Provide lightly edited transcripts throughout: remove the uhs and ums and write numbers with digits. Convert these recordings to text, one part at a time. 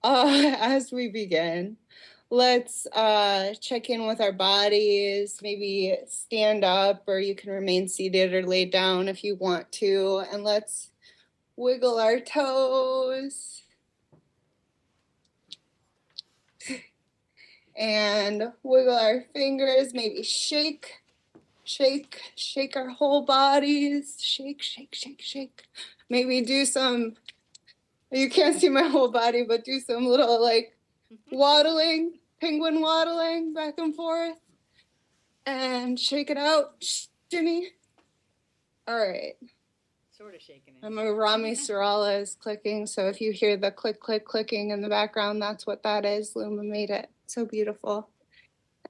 as we begin, let's check in with our bodies, maybe stand up, or you can remain seated or lay down if you want to, and let's wiggle our toes and wiggle our fingers, maybe shake our whole bodies, shake. Maybe do some, you can't see my whole body, but do some little like waddling, penguin waddling back and forth, and shake it out, shimmy. All right. Sort of shaking it. My Rami Sarala is clicking, so if you hear the clicking in the background, that's what that is. Luma made it so beautiful.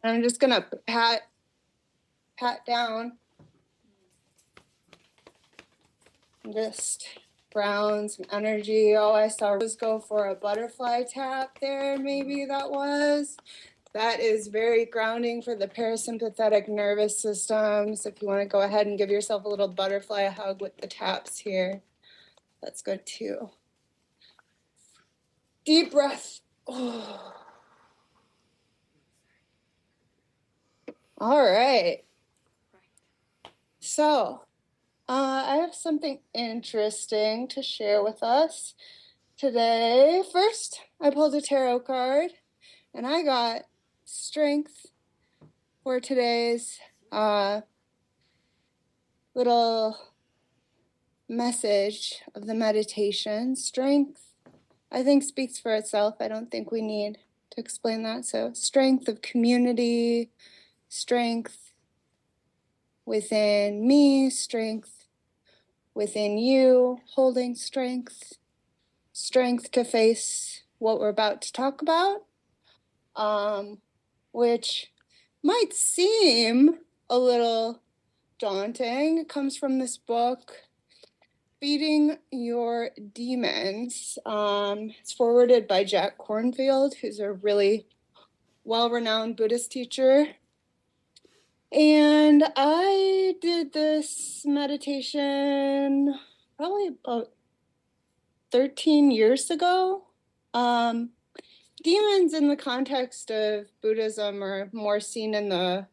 And I'm just gonna pat down. Just ground some energy. Oh, I saw Rose go for a butterfly tap there. Maybe that was. That is very grounding for the parasympathetic nervous system. So if you want to go ahead and give yourself a little butterfly hug with the taps here, that's good too. Deep breath. Oh. All right. So I have something interesting to share with us today. First, I pulled a tarot card, and I got strength for today's little message of the meditation. Strength, I think, speaks for itself. I don't think we need to explain that. So strength of community, strength within me, strength within you, holding strength to face what we're about to talk about, which might seem a little daunting. It comes from this book, Feeding Your Demons. It's forwarded by Jack Kornfield, who's a really well-renowned Buddhist teacher. And I did this meditation probably about 13 years ago. Demons in the context of Buddhism are more seen in the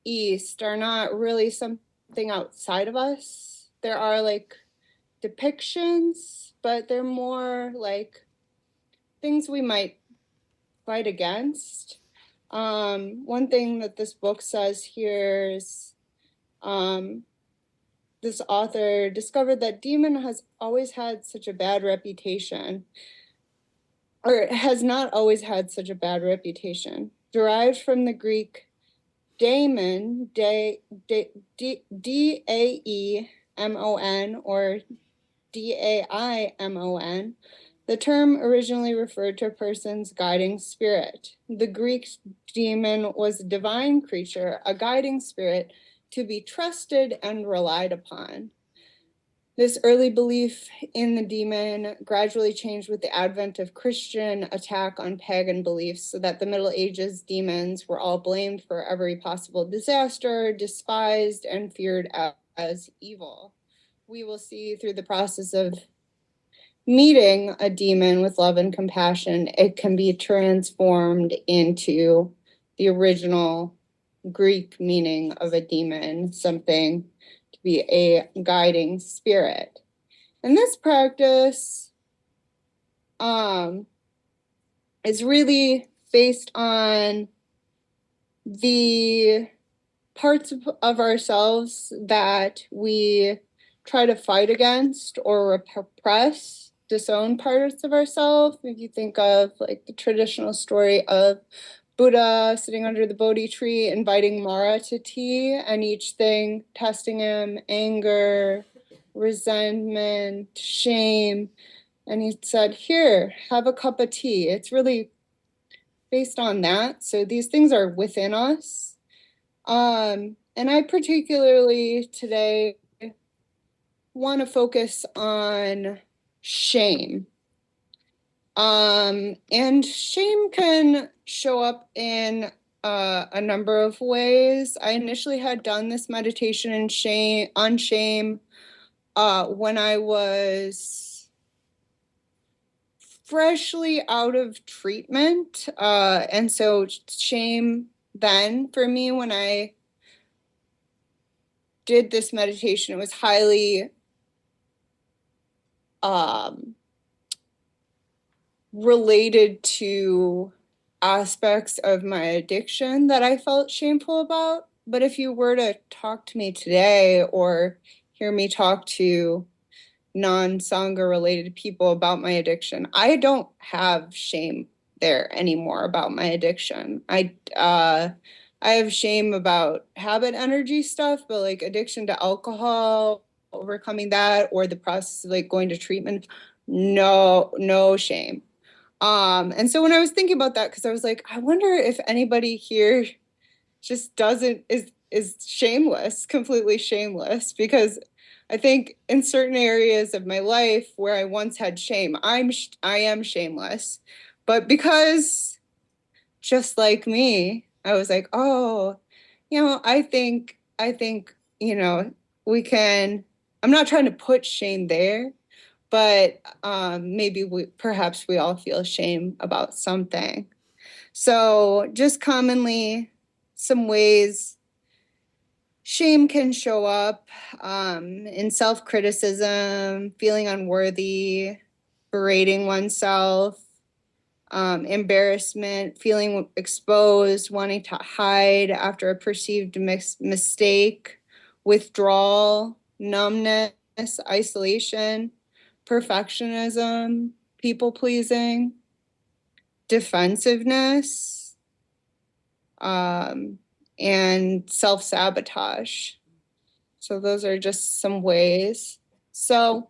East, are not really something outside of us. There are like depictions, but they're more like things we might fight against. One thing that this book says here is this author discovered that demon has always had such a bad reputation, or has not always had such a bad reputation, derived from the Greek daemon, D-A-E-M-O-N, or D-A-I-M-O-N. The term originally referred to a person's guiding spirit. The Greek demon was a divine creature, a guiding spirit to be trusted and relied upon. This early belief in the demon gradually changed with the advent of Christian attack on pagan beliefs, so that the Middle Ages demons were all blamed for every possible disaster, despised and feared as evil. We will see through the process of meeting a demon with love and compassion, it can be transformed into the original Greek meaning of a demon, something to be a guiding spirit. And this practice is really based on the parts of ourselves that we try to fight against or repress, disown parts of ourselves. If you think of like the traditional story of Buddha sitting under the Bodhi tree, inviting Mara to tea, and each thing testing him, anger, resentment, shame. And he said, here, have a cup of tea. It's really based on that. So these things are within us. And I particularly today want to focus on shame. And shame can show up in a number of ways. I initially had done this meditation on shame when I was freshly out of treatment. And so shame then for me, when I did this meditation, it was highly related to aspects of my addiction that I felt shameful about. But if you were to talk to me today or hear me talk to non-Sangha related people about my addiction, I don't have shame there anymore about my addiction. I have shame about habit energy stuff, but like addiction to alcohol, overcoming that, or the process of like going to treatment, no shame. And so when I was thinking about that, because I was like, I wonder if anybody here just is shameless, completely shameless, because I think in certain areas of my life where I once had shame, I am shameless. But because just like me, I was like, oh, I think, we can, I'm not trying to put shame there, but maybe perhaps we all feel shame about something. So just commonly, some ways shame can show up in self-criticism, feeling unworthy, berating oneself, embarrassment, feeling exposed, wanting to hide after a perceived mistake, withdrawal, numbness, isolation, perfectionism, people pleasing, defensiveness, and self-sabotage. So those are just some ways. So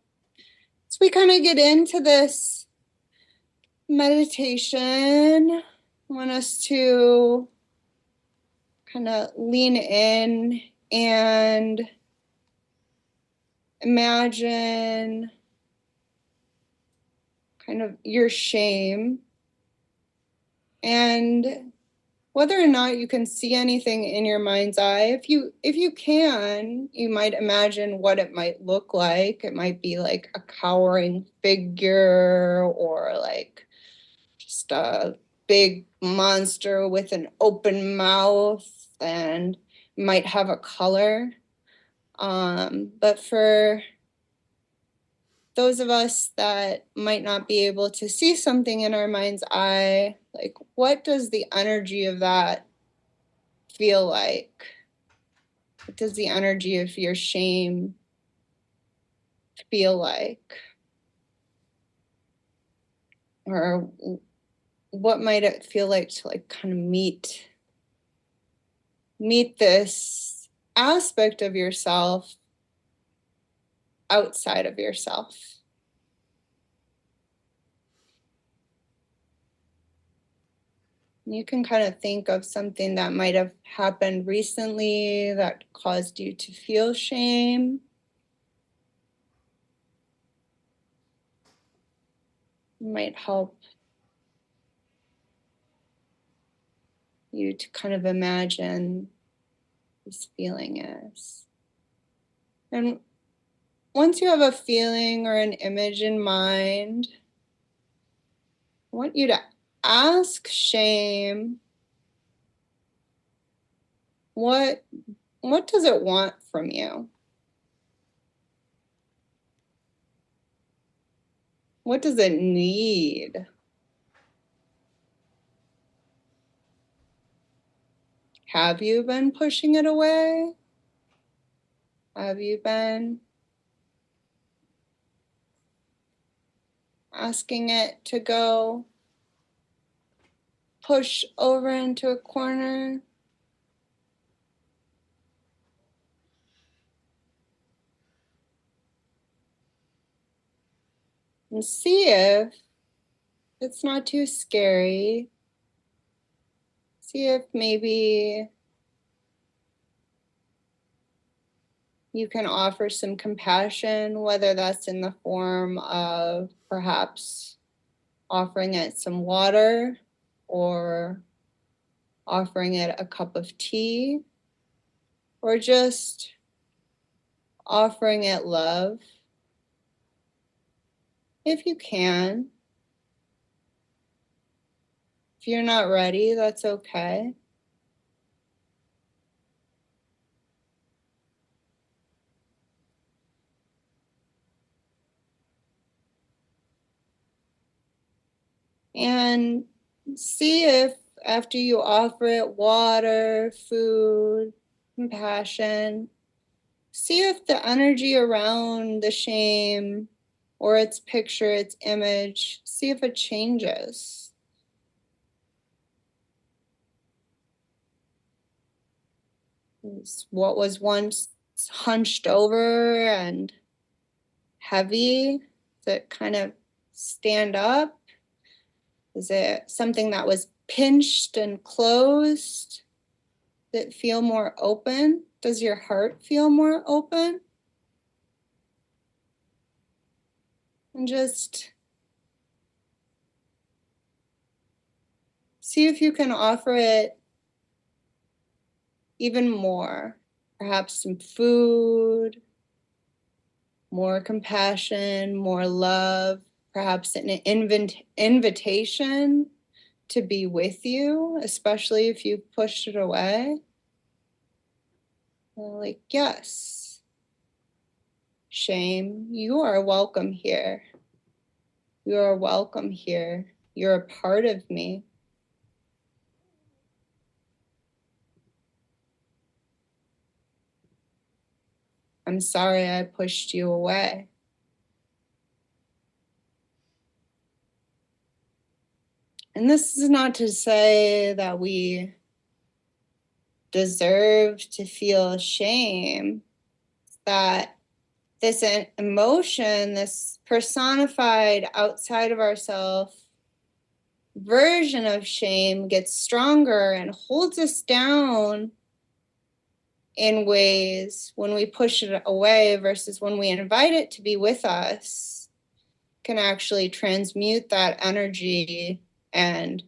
as we kind of get into this meditation, I want us to kind of lean in and imagine kind of your shame, and whether or not you can see anything in your mind's eye. If you can, you might imagine what it might look like. It might be like a cowering figure, or like just a big monster with an open mouth, and might have a color. But for those of us that might not be able to see something in our mind's eye, like what does the energy of that feel like? What does the energy of your shame feel like? Or what might it feel like to like kind of meet this aspect of yourself outside of yourself? You can kind of think of something that might have happened recently that caused you to feel shame. It might help you to kind of imagine this feeling is. And once you have a feeling or an image in mind, I want you to ask shame, what does it want from you? What does it need? Have you been pushing it away? Have you been asking it to go push over into a corner? And see if it's not too scary. See if maybe you can offer some compassion, whether that's in the form of perhaps offering it some water, or offering it a cup of tea, or just offering it love, if you can. If you're not ready, that's okay. And see if after you offer it water, food, compassion, see if the energy around the shame or its picture, its image, see if it changes. What was once hunched over and heavy, does it kind of stand up? Is it something that was pinched and closed? Does it feel more open? Does your heart feel more open? And just see if you can offer it even more. Perhaps some food, more compassion, more love, perhaps an invitation to be with you, especially if you pushed it away. Like, yes, shame, you are welcome here. You are welcome here. You're a part of me. I'm sorry I pushed you away. And this is not to say that we deserve to feel shame, that this emotion, this personified outside of ourselves version of shame gets stronger and holds us down in ways when we push it away versus when we invite it to be with us, can actually transmute that energy and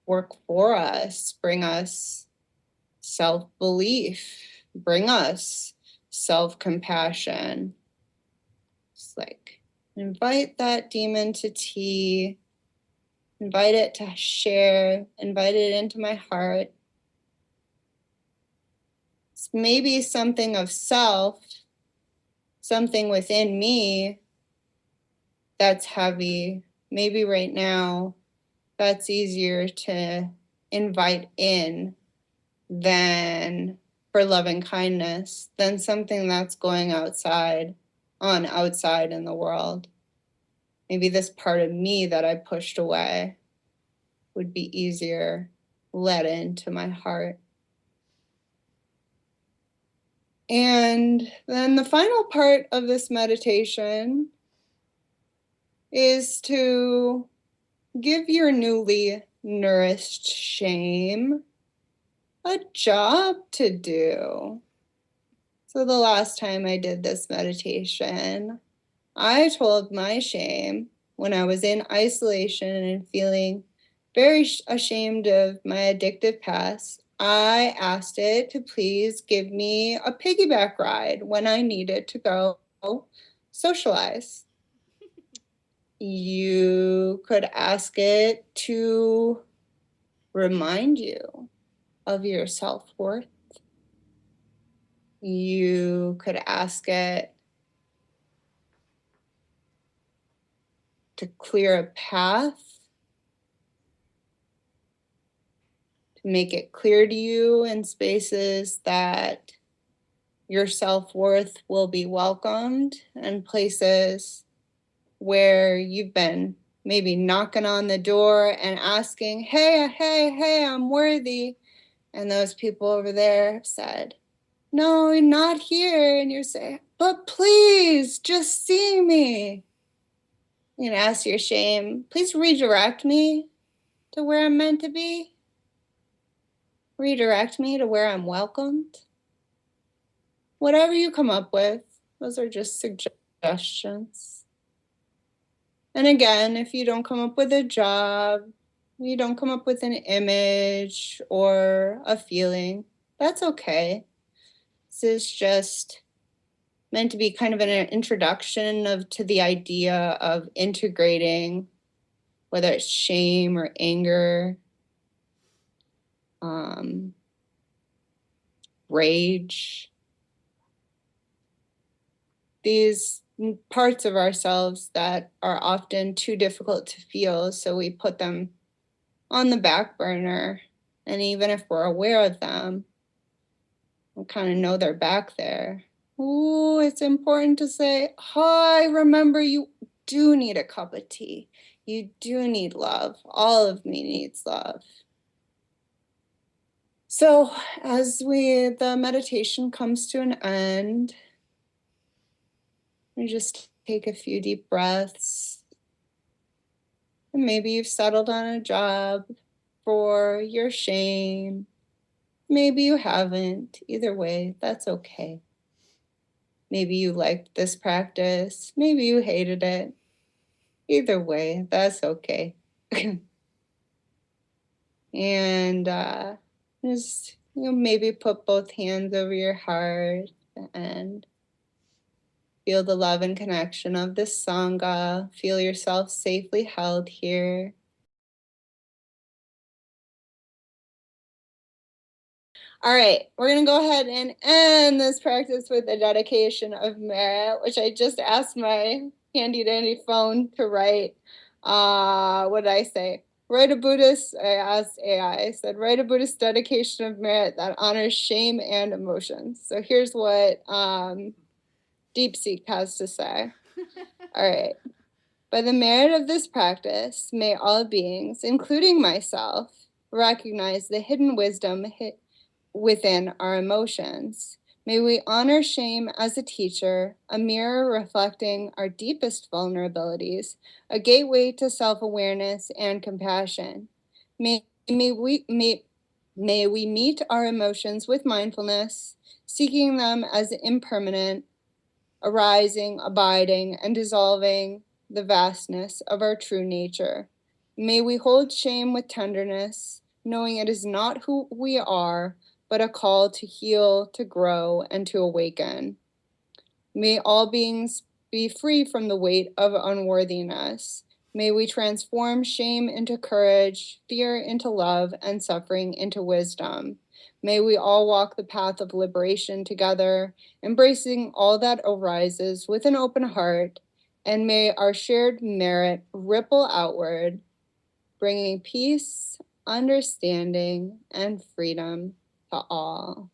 work for us, bring us self-belief, bring us self-compassion. It's like, invite that demon to tea, invite it to share, invite it into my heart. It's maybe something of self, something within me that's heavy. Maybe right now that's easier to invite in than for loving kindness, than something that's going outside in the world. Maybe this part of me that I pushed away would be easier let into my heart. And then the final part of this meditation is to give your newly nourished shame a job to do. So the last time I did this meditation, I told my shame when I was in isolation and feeling very ashamed of my addictive past. I asked it to please give me a piggyback ride when I needed to go socialize. You could ask it to remind you of your self-worth. You could ask it to clear a path, to make it clear to you in spaces that your self-worth will be welcomed, and places where you've been maybe knocking on the door and asking, hey, I'm worthy. And those people over there have said, no, you're not here. And you're saying, but please just see me. You can ask your shame, please redirect me to where I'm meant to be. Redirect me to where I'm welcomed. Whatever you come up with, those are just suggestions. And again, if you don't come up with a job, you don't come up with an image or a feeling, that's okay. This is just meant to be kind of an introduction to the idea of integrating, whether it's shame or anger, rage. These parts of ourselves that are often too difficult to feel, so we put them on the back burner. And even if we're aware of them, we kind of know they're back there. Ooh, it's important to say, hi, remember you do need a cup of tea. You do need love. All of me needs love. So as the meditation comes to an end, we just take a few deep breaths. And maybe you've settled on a job for your shame. Maybe you haven't. Either way, that's okay. Maybe you liked this practice. Maybe you hated it. Either way, that's okay. And just maybe put both hands over your heart and feel the love and connection of this Sangha. Feel yourself safely held here. All right, we're going to go ahead and end this practice with a dedication of merit, which I just asked my handy dandy phone to write. What did I say? Write a Buddhist, I asked AI, I said, write a Buddhist dedication of merit that honors shame and emotions. So here's what DeepSeek has to say. All right. By the merit of this practice, may all beings, including myself, recognize the hidden wisdom within our emotions. May we honor shame as a teacher, a mirror reflecting our deepest vulnerabilities, a gateway to self-awareness and compassion. May we meet our emotions with mindfulness, seeking them as impermanent, arising, abiding, and dissolving the vastness of our true nature. May we hold shame with tenderness, knowing it is not who we are, but a call to heal, to grow, and to awaken. May all beings be free from the weight of unworthiness. May we transform shame into courage, fear into love, and suffering into wisdom. May we all walk the path of liberation together, embracing all that arises with an open heart, and may our shared merit ripple outward, bringing peace, understanding, and freedom to all.